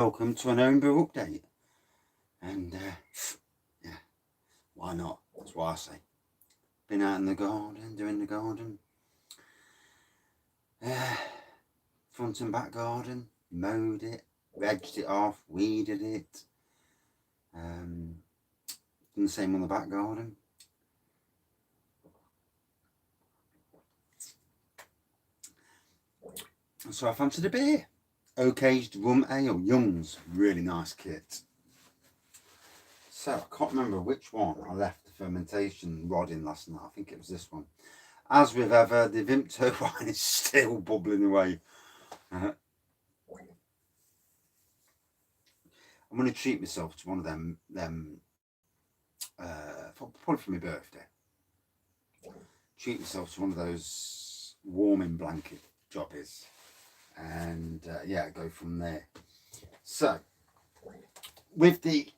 Welcome to an Homebrew update. And yeah, why not? That's what I say. Been out in the garden, doing the garden. Front and back garden, mowed it, edged it off, weeded it. Done the same on the back garden. So I fancied a beer. Oak-aged rum ale, Young's, really nice kit. So I can't remember which one I left the fermentation rod in last night. I think it was this one. As with ever, the Vimto wine is still bubbling away. I'm going to treat myself to one of them probably for my birthday. Treat myself to one of those warming blanket jobbies. And yeah, go from there. So, with the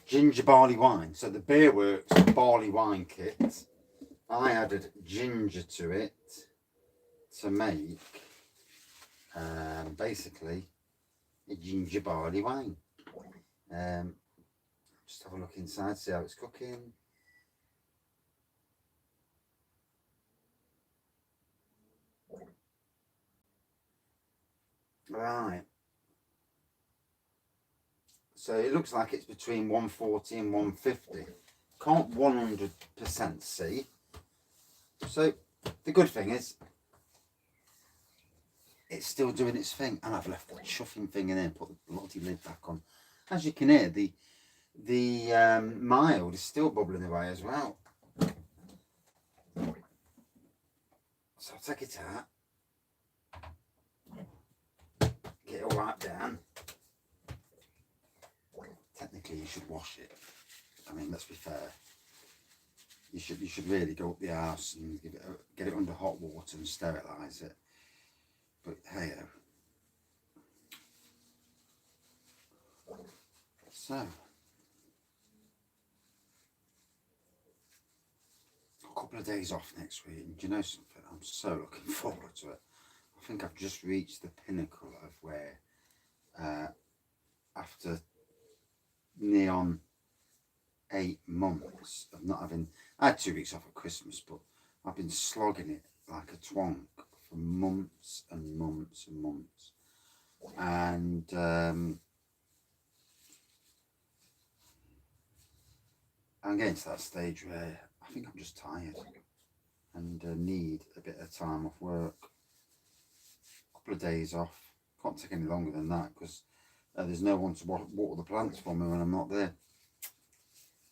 ginger barley wine, so the Beer Works barley wine kit, I added ginger to it to make basically a ginger barley wine. Just have a look inside, see how it's cooking. Right. So it looks like it's between 140 and 150. Can't 100% see. So the good thing is it's still doing its thing, and I've left the chuffing thing in there and put the bloody lid back on. As you can hear, the mild is still bubbling away as well. So I'll take it out, get it all right down. Technically you should wash it. I mean, let's be fair. You should really go up the house and get it under hot water and sterilise it. But hey ho. So a couple of days off next week, and do you know something? I'm so looking forward to it. I think I've just reached the pinnacle of where after near on 8 months of not having, I had 2 weeks off at Christmas, but I've been slogging it like a twonk for months and months and months. And I'm getting to that stage where I think I'm just tired and need a bit of time off work. A couple of days off. Can't take any longer than that because there's no one to water the plants for me when I'm not there.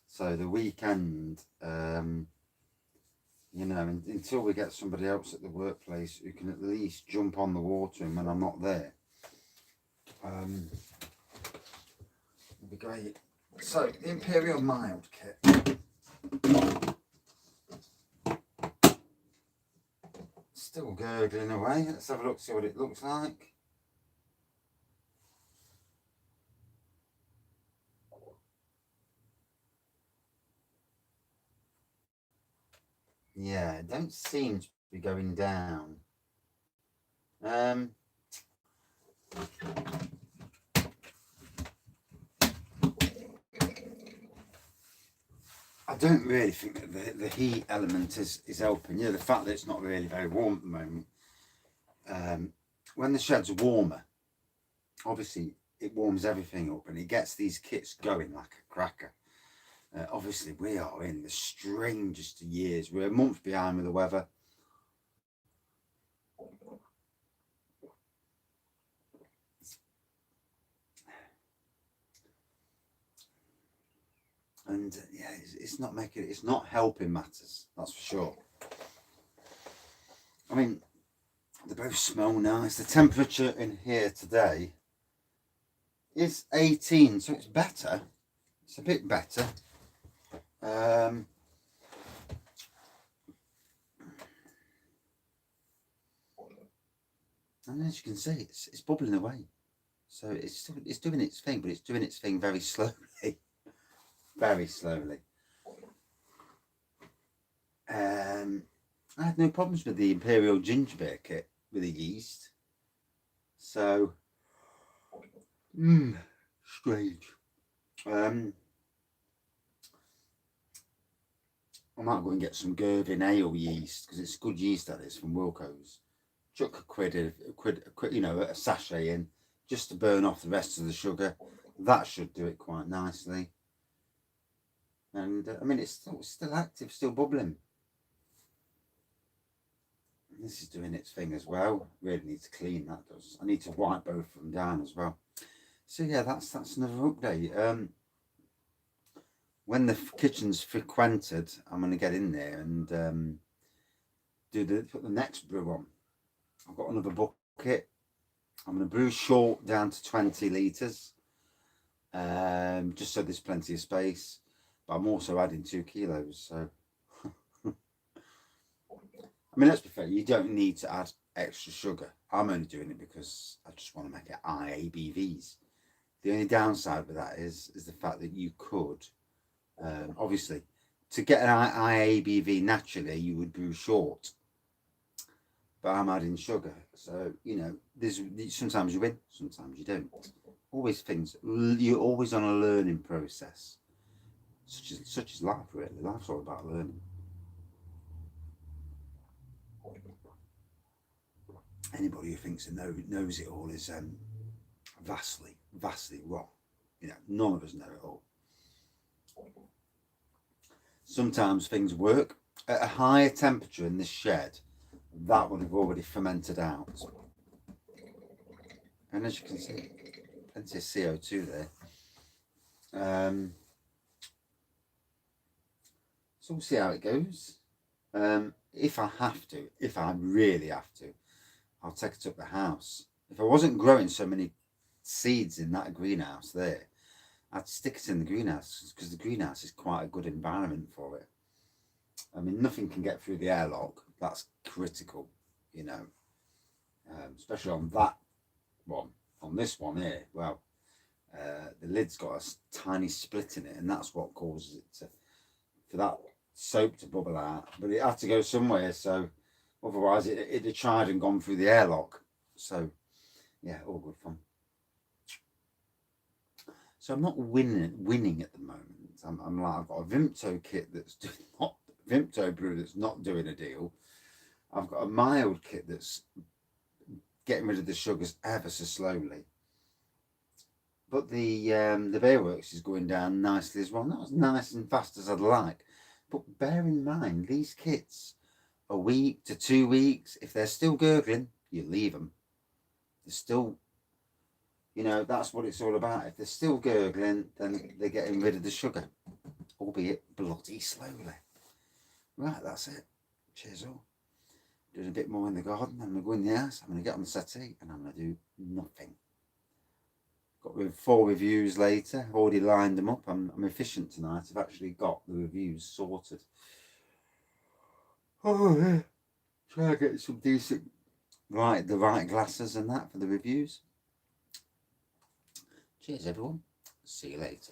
So the weekend, you know, until we get somebody else at the workplace who can at least jump on the watering when I'm not there, it'll be great. So the Imperial mild kit, still gurgling away. Let's have a look, see what it looks like. Yeah, it don't seem to be going down. I don't really think that the heat element is helping. You know, the fact that it's not really very warm at the moment. When the shed's warmer, obviously it warms everything up and it gets these kits going like a cracker. Obviously we are in the strangest of years. We're a month behind with the weather. And yeah, it's not helping matters, that's for sure. I mean, they both smell nice. The temperature in here today is 18, so it's better. It's a bit better. And as you can see, it's bubbling away. So it's doing its thing, but it's doing its thing very slowly. Very slowly. I had no problems with the Imperial ginger beer kit with the yeast. So Strange. I might go and get some Gervin ale yeast, because it's good yeast, that is, from Wilco's. Chuck a quid, you know, a sachet in, just to burn off the rest of the sugar. That should do it quite nicely. And I mean, it's still active, still bubbling. This is doing its thing as well. Really need to clean, that does. I need to wipe both of them down as well. So yeah, that's another update. When the kitchen's frequented, I'm going to get in there and put the next brew on. I've got another bucket. I'm going to brew short down to 20 litres, just so there's plenty of space. But I'm also adding 2 kilos, so I mean, let's be fair, you don't need to add extra sugar. I'm only doing it because I just want to make it IABVs. The only downside with that is the fact that you could, obviously, to get an IABV naturally, you would brew short. But I'm adding sugar, so you know, sometimes you win, sometimes you don't. You're always on a learning process, such as life. Really, life's all about learning. Anybody who thinks they knows it all is vastly wrong. You know, none of us know it all. Sometimes things work at a higher temperature in this shed. That would have already fermented out, and as you can see, plenty of CO2 there. So we'll see how it goes. If I really have to, I'll take it up the house. If I wasn't growing so many seeds in that greenhouse there, I'd stick it in the greenhouse, because the greenhouse is quite a good environment for it. I mean, nothing can get through the airlock. That's critical, you know, especially on that one. On this one here, well, the lid's got a tiny split in it, and that's what causes it for that soap to bubble out. But it had to go somewhere, so otherwise it'd have tried and gone through the airlock. So yeah, all good fun. So I'm not winning at the moment. I'm like, I've got a Vimto kit that's not Vimto brew that's not doing a deal. I've got a mild kit that's getting rid of the sugars ever so slowly. But the Bearworks is going down nicely as well. Not as nice and fast as I'd like. But bear in mind, these kits, a week to 2 weeks, if they're still gurgling, you leave them. They're still, you know, that's what it's all about. If they're still gurgling, then they're getting rid of the sugar, albeit bloody slowly. Right, that's it. Cheers all. Doing a bit more in the garden. I'm going to go in the house. I'm going to get on the settee and I'm going to do nothing. Got 4 reviews later. I've already lined them up. I'm efficient tonight. I've actually got the reviews sorted. Oh yeah. Try to get some decent, the right glasses and that for the reviews. Cheers everyone. See you later.